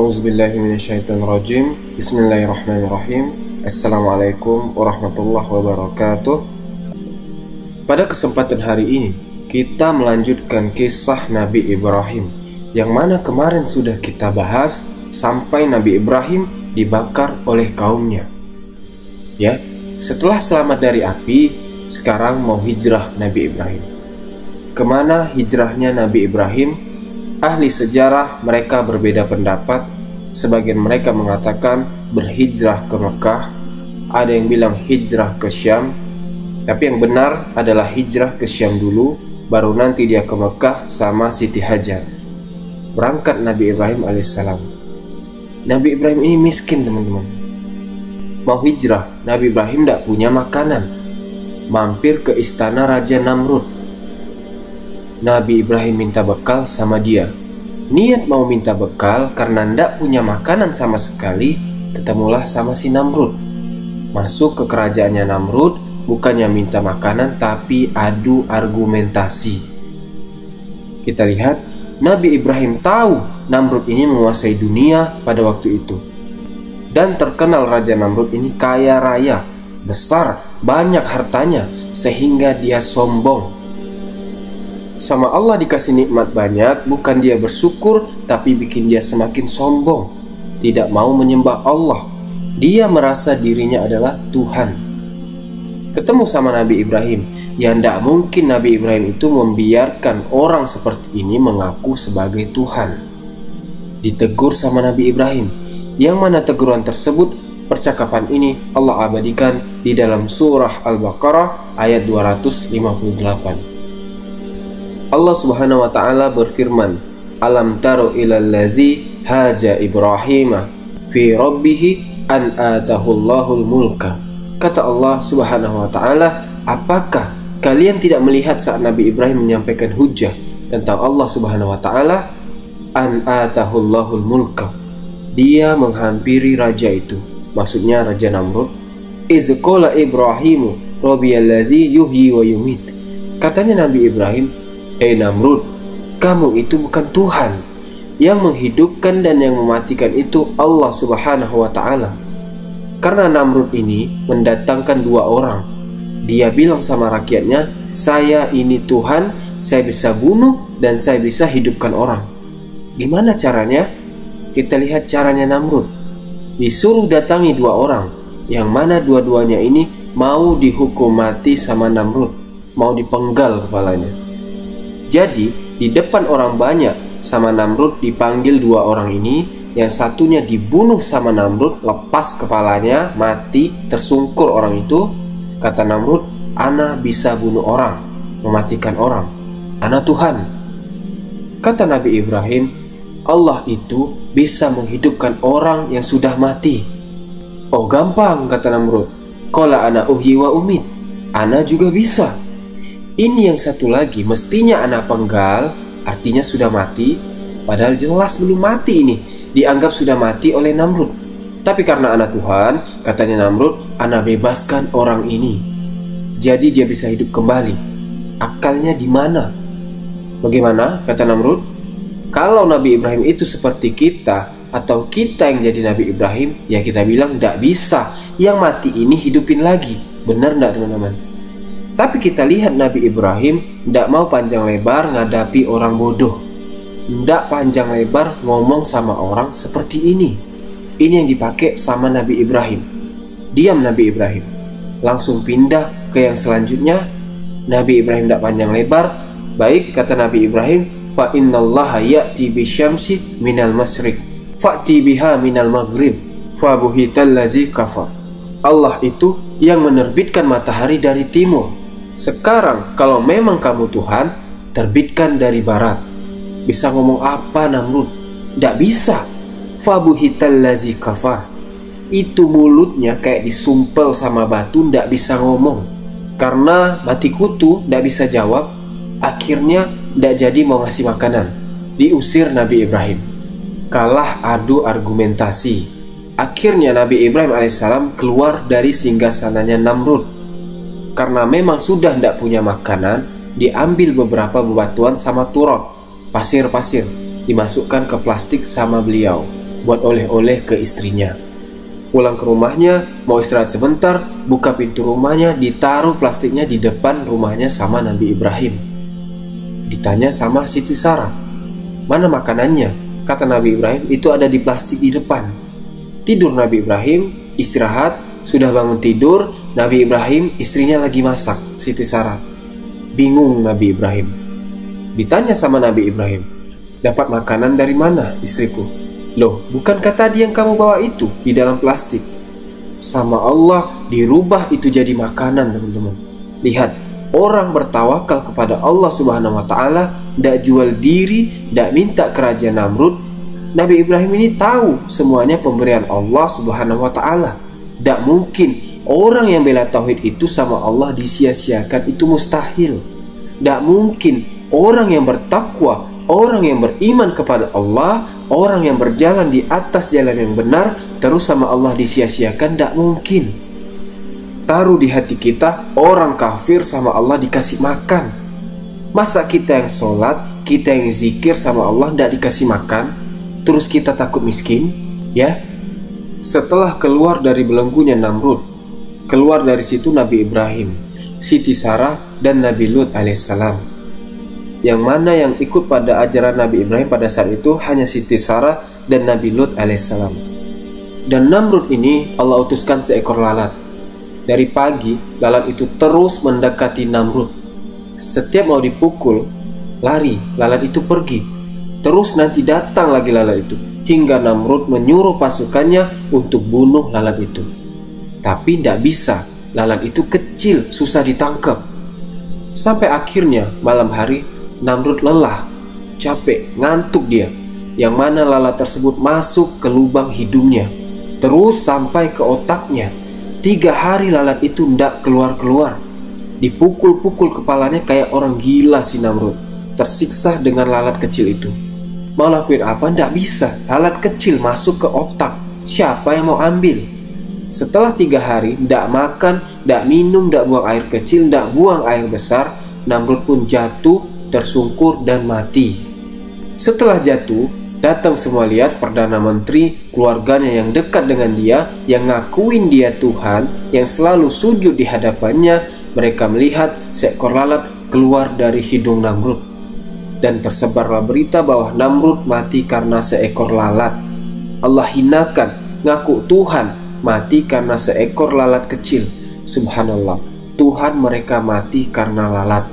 A'udzubillahiminasyaitonirrajim. Bismillahirrahmanirrahim. Assalamualaikum warahmatullahi wabarakatuh. Pada kesempatan hari ini kita melanjutkan kisah Nabi Ibrahim, yang mana kemarin sudah kita bahas sampai Nabi Ibrahim dibakar oleh kaumnya. Ya, setelah selamat dari api, sekarang mau hijrah Nabi Ibrahim. Kemana hijrahnya Nabi Ibrahim? Ahli sejarah mereka berbeda pendapat. Sebagian mereka mengatakan berhijrah ke Mekah, ada yang bilang hijrah ke Syam. Tapi yang benar adalah hijrah ke Syam dulu, baru nanti dia ke Mekah sama Siti Hajar. Berangkat Nabi Ibrahim alaihissalam. Nabi Ibrahim ini miskin, teman-teman. Mau hijrah, Nabi Ibrahim tidak punya makanan. Mampir ke istana Raja Namrud. Nabi Ibrahim minta bekal sama dia. Niat mau minta bekal karena ndak punya makanan sama sekali. Ketemulah sama si Namrud. Masuk ke kerajaannya Namrud, bukannya minta makanan tapi adu argumentasi. Kita lihat, Nabi Ibrahim tahu Namrud ini menguasai dunia pada waktu itu. Dan terkenal Raja Namrud ini kaya raya, besar, banyak hartanya, sehingga dia sombong. Sama Allah dikasih nikmat banyak, bukan dia bersyukur, tapi bikin dia semakin sombong. Tidak mau menyembah Allah. Dia merasa dirinya adalah Tuhan. Ketemu sama Nabi Ibrahim. Ya tidak mungkin Nabi Ibrahim itu membiarkan orang seperti ini mengaku sebagai Tuhan. Ditegur sama Nabi Ibrahim. Yang mana teguran tersebut, percakapan ini Allah abadikan di dalam surah Al-Baqarah ayat 258. Allah Subhanahu wa taala berfirman, "Alam taro ilal ladzi haja Ibrahim fi rabbih an atahullahul mulka." Kata Allah Subhanahu wa taala, apakah kalian tidak melihat saat Nabi Ibrahim menyampaikan hujah tentang Allah Subhanahu wa taala? An atahullahul mulka. Dia menghampiri raja itu, maksudnya Raja Namrud. Iz qala Ibrahimu rabbiyallazi yuhyi wa yumit. Katanya Nabi Ibrahim, Namrud, kamu itu bukan Tuhan. Yang menghidupkan dan yang mematikan itu Allah Subhanahu wa ta'ala. Karena Namrud ini mendatangkan dua orang. Dia bilang sama rakyatnya, saya ini Tuhan, saya bisa bunuh dan saya bisa hidupkan orang. Gimana caranya? Kita lihat caranya Namrud. Disuruh datangi dua orang, yang mana dua-duanya ini mau dihukum mati sama Namrud, mau dipenggal kepalanya. Jadi di depan orang banyak sama Namrud dipanggil dua orang ini. Yang satunya dibunuh sama Namrud, lepas kepalanya, mati, tersungkur orang itu. Kata Namrud, ana bisa bunuh orang, mematikan orang, ana Tuhan. Kata Nabi Ibrahim, Allah itu bisa menghidupkan orang yang sudah mati. Oh gampang, kata Namrud. Qala ana uhyi wa umit, ana juga bisa. Ini yang satu lagi mestinya anak penggal, artinya sudah mati, padahal jelas belum mati ini, dianggap sudah mati oleh Namrud. Tapi karena anak Tuhan, katanya Namrud, anak bebaskan orang ini. Jadi dia bisa hidup kembali. Akalnya di mana? Bagaimana? Kata Namrud. Kalau Nabi Ibrahim itu seperti kita, atau kita yang jadi Nabi Ibrahim, ya kita bilang tidak bisa. Yang mati ini hidupin lagi. Benar tidak teman-teman? Tapi kita lihat Nabi Ibrahim tidak mau panjang lebar ngadapi orang bodoh. Tidak panjang lebar ngomong sama orang seperti ini. Ini yang dipakai sama Nabi Ibrahim. Diam Nabi Ibrahim. Langsung pindah ke yang selanjutnya. Nabi Ibrahim tidak panjang lebar. Baik, kata Nabi Ibrahim, fa innallaha ya'ti bisyamsi minal masyriq fa'ti biha minal maghrib fa buhital ladzi kafar. Allah itu yang menerbitkan matahari dari timur. Sekarang kalau memang kamu Tuhan, terbitkan dari barat. Bisa ngomong apa Namrud? Tidak bisa. Fabuhital ladzi kafar. Itu mulutnya kayak disumpel sama batu, tidak bisa ngomong. Karena mati kutu, tidak bisa jawab. Akhirnya tidak jadi mau ngasih makanan. Diusir Nabi Ibrahim. Kalah adu argumentasi. Akhirnya Nabi Ibrahim alaihissalam keluar dari singgasananya Namrud. Karena memang sudah tidak punya makanan, diambil beberapa bebatuan sama turab, pasir-pasir, dimasukkan ke plastik sama beliau. buat oleh-oleh ke istrinya. Pulang ke rumahnya, mau istirahat sebentar, buka pintu rumahnya, ditaruh plastiknya di depan rumahnya sama Nabi Ibrahim. Ditanya sama Siti Sarah, mana makanannya? Kata Nabi Ibrahim, itu ada di plastik di depan. Tidur Nabi Ibrahim, istirahat, sudah bangun tidur, Nabi Ibrahim, istrinya lagi masak, Siti Sarah. Bingung Nabi Ibrahim. Ditanya sama Nabi Ibrahim, dapat makanan dari mana istriku? Loh, bukankah tadi yang kamu bawa itu di dalam plastik? Sama Allah dirubah itu jadi makanan, teman-teman. Lihat, orang bertawakal kepada Allah Subhanahu wa Ta'ala, tidak jual diri, tidak minta kerajaan Namrud. Nabi Ibrahim ini tahu semuanya pemberian Allah Subhanahu wa Ta'ala. Tidak mungkin orang yang bela tauhid itu sama Allah disia-siakan, itu mustahil. Tidak mungkin orang yang bertakwa, orang yang beriman kepada Allah, orang yang berjalan di atas jalan yang benar, terus sama Allah disia-siakan, tidak mungkin. Taruh di hati kita, orang kafir sama Allah dikasih makan. Masa kita yang sholat, kita yang zikir sama Allah tidak dikasih makan, terus kita takut miskin? Ya. Setelah keluar dari belenggunya Namrud, keluar dari situ Nabi Ibrahim, Siti Sarah, dan Nabi Lut alaihissalam. Yang mana yang ikut pada ajaran Nabi Ibrahim pada saat itu hanya Siti Sarah dan Nabi Lut alaihissalam. Dan Namrud ini Allah utuskan seekor lalat. Dari pagi lalat itu terus mendekati Namrud. Setiap mau dipukul, lari, lalat itu pergi. Terus nanti datang lagi lalat itu, hingga Namrud menyuruh pasukannya untuk bunuh lalat itu. Tapi tidak bisa, lalat itu kecil, susah ditangkap. Sampai akhirnya malam hari Namrud lelah, capek, ngantuk dia. Yang mana lalat tersebut masuk ke lubang hidungnya, terus sampai ke otaknya. 3 hari lalat itu tidak keluar-keluar. Dipukul-pukul kepalanya kayak orang gila si Namrud. Tersiksa dengan lalat kecil itu. Mau lakuin apa? Tidak bisa. Lalat kecil masuk ke otak. Siapa yang mau ambil? Setelah 3 hari, tidak makan, tidak minum, tidak buang air kecil, tidak buang air besar, Namrud pun jatuh, tersungkur dan mati. Setelah jatuh, datang semua lihat Perdana Menteri, keluarganya yang dekat dengan dia, yang ngakuin dia Tuhan, yang selalu sujud di hadapannya. Mereka melihat seekor lalat keluar dari hidung Namrud. Dan tersebarlah berita bahwa Namrud mati karena seekor lalat. Allah hinakan, ngaku Tuhan, mati karena seekor lalat kecil. Subhanallah, Tuhan mereka mati karena lalat.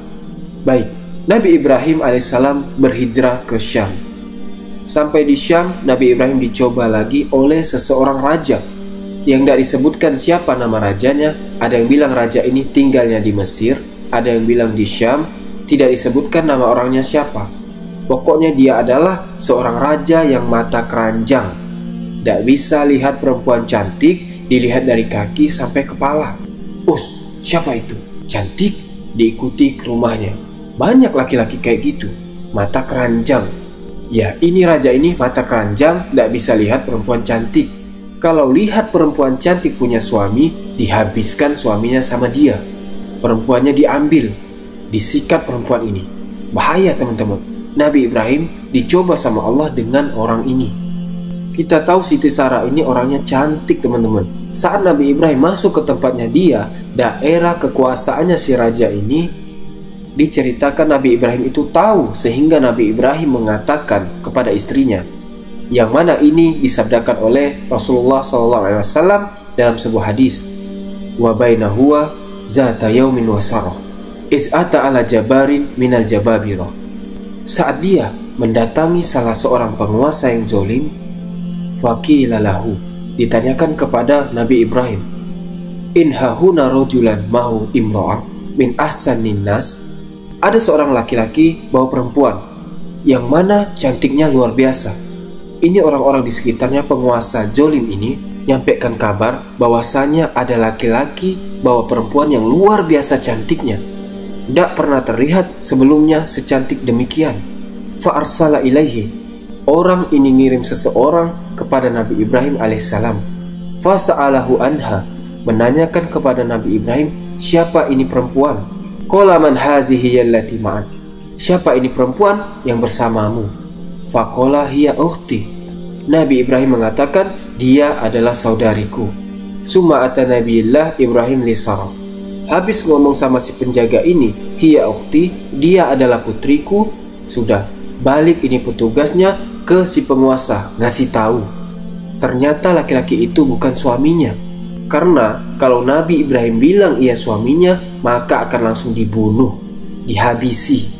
Baik, Nabi Ibrahim alaihissalam berhijrah ke Syam. Sampai di Syam, Nabi Ibrahim dicoba lagi oleh seseorang raja yang tidak disebutkan siapa nama rajanya. Ada yang bilang raja ini tinggalnya di Mesir, ada yang bilang di Syam, tidak disebutkan nama orangnya siapa. Pokoknya dia adalah seorang raja yang mata keranjang, tidak bisa lihat perempuan cantik, dilihat dari kaki sampai kepala. Siapa itu? Cantik, diikuti ke rumahnya. Banyak laki-laki kayak gitu, mata keranjang. Ya, ini raja ini mata keranjang, tidak bisa lihat perempuan cantik. Kalau lihat perempuan cantik punya suami, dihabiskan suaminya sama dia. Perempuannya diambil, disikat perempuan ini. Bahaya teman-teman. Nabi Ibrahim dicoba sama Allah dengan orang ini. Kita tahu Siti Sarah ini orangnya cantik teman-teman. Saat Nabi Ibrahim masuk ke tempatnya dia, daerah kekuasaannya si raja ini, diceritakan Nabi Ibrahim itu tahu, sehingga Nabi Ibrahim mengatakan kepada istrinya, yang mana ini disabdakan oleh Rasulullah SAW dalam sebuah hadis, wa bainahuwa zata yaumin wa sarah iz ata ala jabarin minal jababirah. Saat dia mendatangi salah seorang penguasa yang zolim, waqila lahu, ditanyakan kepada Nabi Ibrahim, in hahuna rojulan mahu imro'ah min ahsanin nas. Ada seorang laki-laki bawa perempuan yang mana cantiknya luar biasa. Ini orang-orang di sekitarnya penguasa zolim ini nyampaikan kabar bahwasanya ada laki-laki bawa perempuan yang luar biasa cantiknya. Tidak pernah terlihat sebelumnya secantik demikian. Fa arsala ilaihi, orang ini ngirim seseorang kepada Nabi Ibrahim alaihissalam. Fa sa'alahu anha, menanyakan kepada Nabi Ibrahim, siapa ini perempuan? Qala man hazihi allati ma'ak, siapa ini perempuan yang bersamamu? Faqala hiya ukhti, Nabi Ibrahim mengatakan, dia adalah saudariku. Summa ata Nabiillah Ibrahim li Sarah. Habis ngomong sama si penjaga ini, hiya ukhti, dia adalah putriku. Sudah, balik ini petugasnya ke si penguasa, ngasih tahu. Ternyata laki-laki itu bukan suaminya. Karena kalau Nabi Ibrahim bilang ia suaminya, maka akan langsung dibunuh, dihabisi.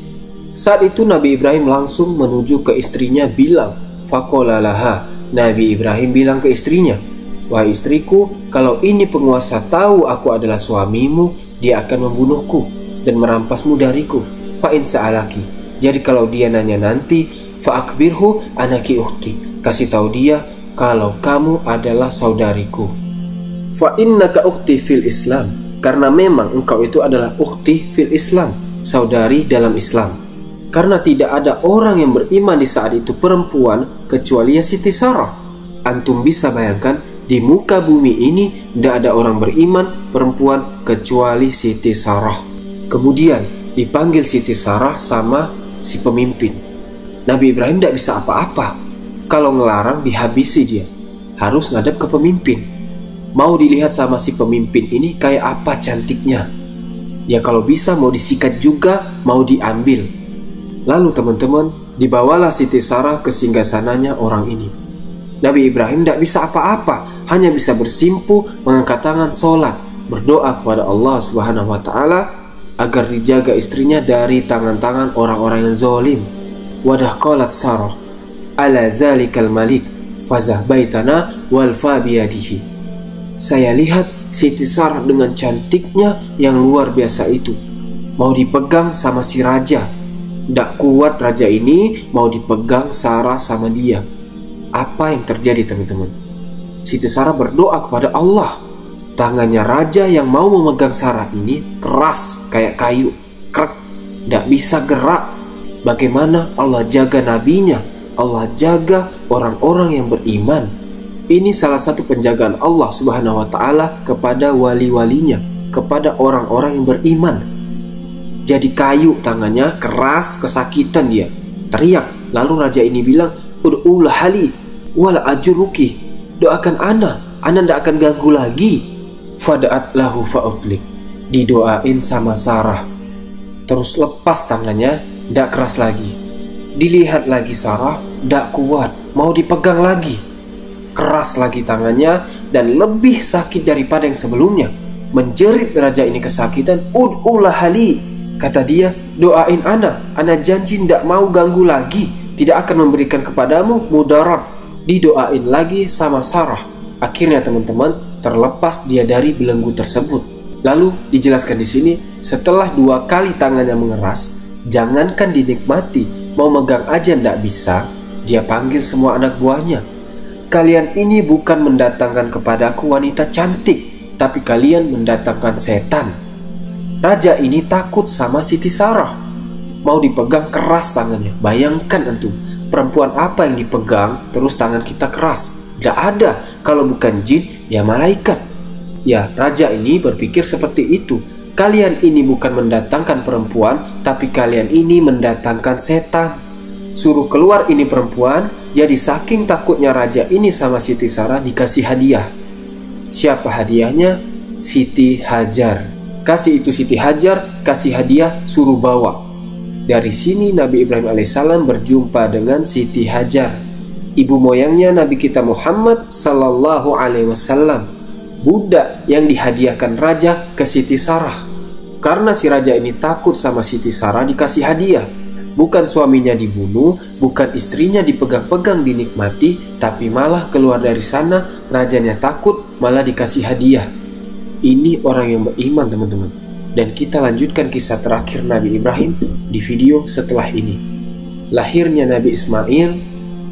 Saat itu Nabi Ibrahim langsung menuju ke istrinya bilang, faqala laha. Nabi Ibrahim bilang ke istrinya, wahai istriku, kalau ini penguasa tahu aku adalah suamimu, dia akan membunuhku dan merampasmu dariku. Fa in sa'alaki. Jadi kalau dia nanya nanti, fa akbirhu anaki ukhti. Kasih tahu dia kalau kamu adalah saudariku. Fa innaka ukhti fil Islam. Karena memang engkau itu adalah ukhti fil Islam, saudari dalam Islam. Karena tidak ada orang yang beriman di saat itu perempuan kecuali Siti Sarah. Antum bisa bayangkan, di muka bumi ini tidak ada orang beriman perempuan kecuali Siti Sarah. Kemudian dipanggil Siti Sarah sama si pemimpin. Nabi Ibrahim tidak bisa apa-apa. Kalau ngelarang dihabisi dia. Harus ngadep ke pemimpin. Mau dilihat sama si pemimpin ini kayak apa cantiknya. Ya kalau bisa mau disikat juga, mau diambil. Lalu teman-teman, dibawalah Siti Sarah ke singgasananya orang ini. Nabi Ibrahim tidak bisa apa-apa, hanya bisa bersimpuh, mengangkat tangan, sholat, berdoa kepada Allah Subhanahu wa Ta'ala agar dijaga istrinya dari tangan-tangan orang-orang yang zalim. Wadah qalat Sarah, ala zalikal malik, fazah baitana wal fa biyadihi. Saya lihat Siti Sarah dengan cantiknya yang luar biasa itu, mau dipegang sama si raja. Tidak kuat raja ini mau dipegang Sarah sama dia. Apa yang terjadi teman-teman? Siti Sarah berdoa kepada Allah. Tangannya raja yang mau memegang Sarah ini keras kayak kayu, krek, tidak bisa gerak. Bagaimana Allah jaga nabinya? Allah jaga orang-orang yang beriman. Ini salah satu penjagaan Allah Subhanahu wa Ta'ala kepada wali-walinya, kepada orang-orang yang beriman. Jadi kayu tangannya, keras, kesakitan dia, teriak. Lalu raja ini bilang, ud'u lahali wala ajuruki, doakan ana tidak akan ganggu lagi. Fada'at lahu fa'utlik, didoain sama Sarah. Terus lepas tangannya, tidak keras lagi. Dilihat lagi Sarah, tidak kuat, mau dipegang lagi. Keras lagi tangannya dan lebih sakit daripada yang sebelumnya. Menjerit raja ini kesakitan, ud'u lahali. Kata dia, doain ana janji tidak mau ganggu lagi, tidak akan memberikan kepadamu mudarat. Didoain lagi sama Sarah. Akhirnya teman-teman, terlepas dia dari belenggu tersebut. Lalu dijelaskan di sini, setelah 2 kali tangannya mengeras, jangankan dinikmati, mau megang aja tidak bisa. Dia panggil semua anak buahnya. Kalian ini bukan mendatangkan kepadaku wanita cantik, tapi kalian mendatangkan setan. Raja ini takut sama Siti Sarah. Mau dipegang keras tangannya. Bayangkan antum, perempuan apa yang dipegang terus tangan kita keras? Tidak ada. Kalau bukan jin, ya malaikat. Ya, raja ini berpikir seperti itu. Kalian ini bukan mendatangkan perempuan, tapi kalian ini mendatangkan setan. Suruh keluar ini perempuan. Jadi saking takutnya raja ini sama Siti Sarah, dikasih hadiah. Siapa hadiahnya? Siti Hajar. Kasih itu Siti Hajar, kasih hadiah, suruh bawa. Dari sini Nabi Ibrahim alaihissalam berjumpa dengan Siti Hajar, ibu moyangnya Nabi kita Muhammad sallallahu alaihi wasallam, budak yang dihadiahkan raja ke Siti Sarah. Karena si raja ini takut sama Siti Sarah, dikasih hadiah. Bukan suaminya dibunuh, bukan istrinya dipegang-pegang dinikmati, tapi malah keluar dari sana, rajanya takut, malah dikasih hadiah. Ini orang yang beriman teman-teman. Dan kita lanjutkan kisah terakhir Nabi Ibrahim di video setelah ini. Lahirnya Nabi Ismail,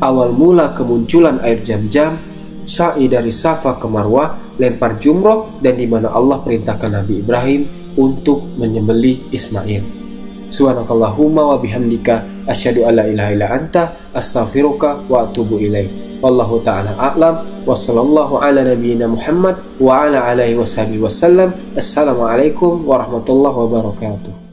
awal mula kemunculan air Jam-Jam, sa'i dari Safa ke Marwah, lempar jumroh, dan di mana Allah perintahkan Nabi Ibrahim untuk menyembelih Ismail. Subhanakallahumma wa bihamdika asyhadu alla ilaha illa anta astaghfiruka wa atubu ilaik. Wallahu ta'ala a'lam wa sallallahu ala nabiyyina Muhammad wa ala alihi washabihi wasallam. Assalamualaikum warahmatullahi wabarakatuh.